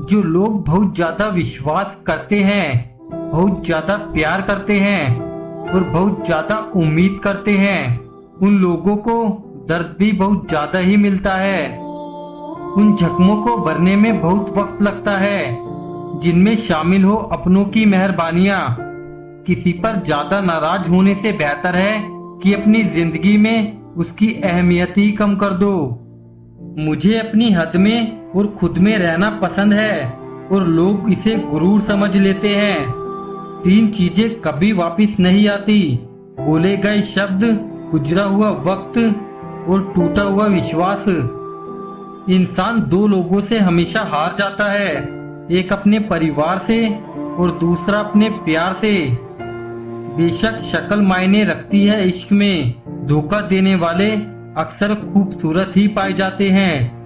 जो लोग बहुत ज्यादा विश्वास करते हैं, बहुत ज्यादा प्यार करते हैं और बहुत ज्यादा उम्मीद करते हैं, उन लोगों को दर्द भी बहुत ज्यादा ही मिलता है। उन जख्मों को भरने में बहुत वक्त लगता है, जिनमें शामिल हो अपनों की मेहरबानियां। किसी पर ज्यादा नाराज होने से बेहतर है कि अपनी जिंदगी में उसकी अहमियत ही कम कर दो। मुझे अपनी हद में और खुद में रहना पसंद है और लोग इसे गुरूर समझ लेते हैं। 3 चीजें कभी वापस नहीं आती: बोले गए शब्द, गुजरा हुआ वक्त और टूटा हुआ विश्वास। इंसान 2 लोगों से हमेशा हार जाता है, एक अपने परिवार से और दूसरा अपने प्यार से। बेशक शक्ल मायने रखती है इश्क में, धोखा देने वाले अक्सर खूबसूरत ही पाए जाते हैं।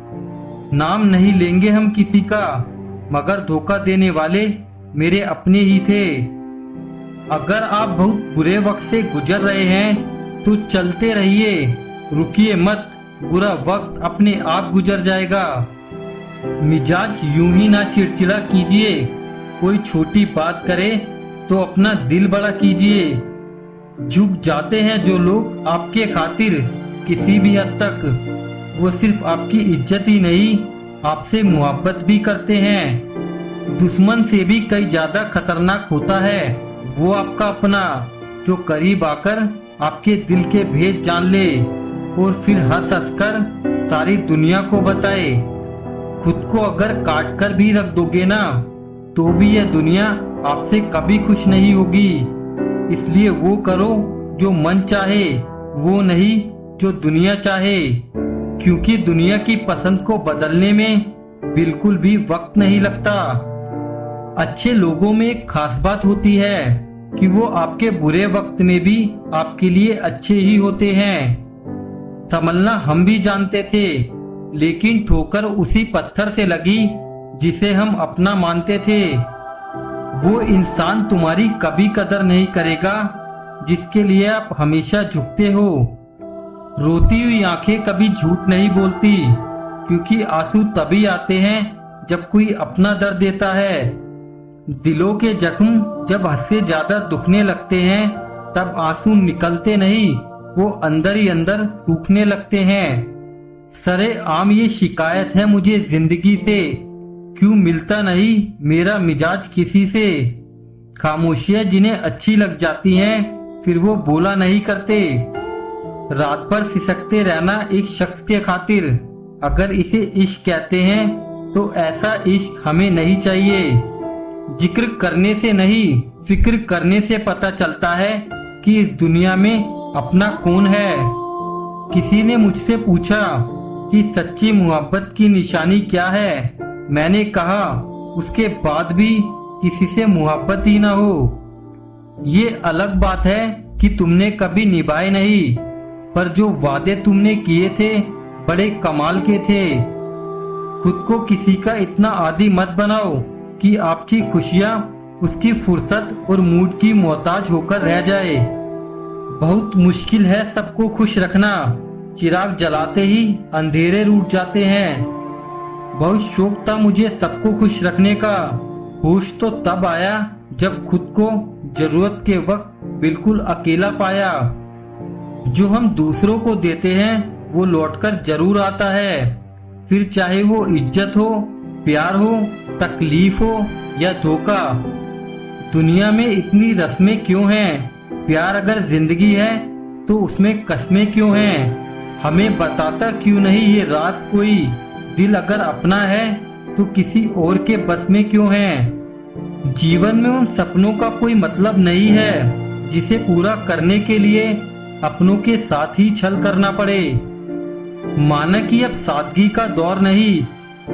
नाम नहीं लेंगे हम किसी का, मगर धोखा देने वाले मेरे अपने ही थे। अगर आप बहुत बुरे वक्त से गुजर रहे हैं तो चलते रहिए, रुकिए मत, बुरा वक्त अपने आप गुजर जाएगा। मिजाज यूं ही ना चिड़चिड़ा कीजिए, कोई छोटी बात करे तो अपना दिल बड़ा कीजिए। झुक जाते हैं जो लोग आपके खातिर किसी भी हद तक, वो सिर्फ आपकी इज्जत ही नहीं आपसे मोहब्बत भी करते हैं। दुश्मन से भी कई ज्यादा खतरनाक होता है वो आपका अपना, जो करीब आकर आपके दिल के भेद जान ले और फिर हंस हंस कर सारी दुनिया को बताए। खुद को अगर काट कर भी रख दोगे ना तो भी यह दुनिया आपसे कभी खुश नहीं होगी। इसलिए वो करो जो मन चाहे, वो नहीं जो दुनिया चाहे, क्योंकि दुनिया की पसंद को बदलने में बिल्कुल भी वक्त नहीं लगता। अच्छे लोगों में एक खास बात होती है कि वो आपके बुरे वक्त में भी आपके लिए अच्छे ही होते हैं। संभलना हम भी जानते थे, लेकिन ठोकर उसी पत्थर से लगी जिसे हम अपना मानते थे। वो इंसान तुम्हारी कभी कदर नहीं करेगा जिसके लिए आप हमेशा झुकते हो। रोती हुई आंखें कभी झूठ नहीं बोलती, क्योंकि आंसू तभी आते हैं जब कोई अपना दर्द देता है। दिलों के जख्म जब हद से ज्यादा दुखने लगते हैं तब आंसू निकलते नहीं, वो अंदर ही अंदर सूखने लगते हैं। सरे आम ये शिकायत है मुझे जिंदगी से, क्यों मिलता नहीं मेरा मिजाज किसी से। खामोशियां जिन्हें अच्छी लग जाती हैं फिर वो बोला नहीं करते। रात भर सिसकते रहना एक शख्स के खातिर, अगर इसे इश्क कहते हैं तो ऐसा इश्क हमें नहीं चाहिए। जिक्र करने से नहीं, फिक्र करने से पता चलता है कि इस दुनिया में अपना कौन है। किसी ने मुझसे पूछा कि सच्ची मोहब्बत की निशानी क्या है। मैंने कहा उसके बाद भी किसी से मोहब्बत ही ना हो। ये अलग बात है कि तुमने कभी निभाए नहीं, पर जो वादे तुमने किए थे बड़े कमाल के थे। खुद को किसी का इतना आदी मत बनाओ कि आपकी खुशियां उसकी फुर्सत और मूड की मोहताज होकर रह जाए। बहुत मुश्किल है सबको खुश रखना, चिराग जलाते ही अंधेरे रूठ जाते हैं। बहुत शौक था मुझे सबको खुश रखने का, होश तो तब आया जब खुद को जरूरत के वक्त बिल्कुल अकेला पाया। जो हम दूसरों को देते हैं वो लौटकर जरूर आता है, फिर चाहे वो इज्जत हो, प्यार हो, तकलीफ हो या धोखा। दुनिया में इतनी रस्में क्यों हैं? प्यार अगर जिंदगी है तो उसमें कस्में क्यों हैं? हमें बताता क्यों नहीं ये राज कोई? दिल अगर अपना है तो किसी और के बस में क्यों है? जीवन में उन सपनों का कोई मतलब नहीं है जिसे पूरा करने के लिए अपनों के साथ ही छल करना पड़े। माना कि अब सादगी का दौर नहीं,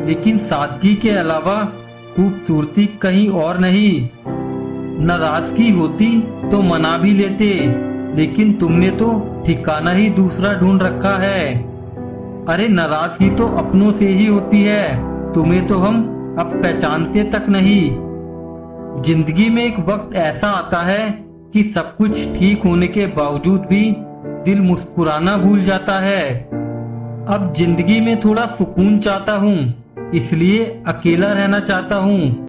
लेकिन सादगी के अलावा खूबसूरती कहीं और नहीं। नाराजगी होती तो मना भी लेते, लेकिन तुमने तो ठिकाना ही दूसरा ढूंढ रखा है। अरे नाराजगी तो अपनों से ही होती है, तुम्हें तो हम अब पहचानते तक नहीं। जिंदगी में एक वक्त ऐसा आता है कि सब कुछ ठीक होने के बावजूद भी दिल मुस्कुराना भूल जाता है। अब जिंदगी में थोड़ा सुकून चाहता हूँ, इसलिए अकेला रहना चाहता हूँ।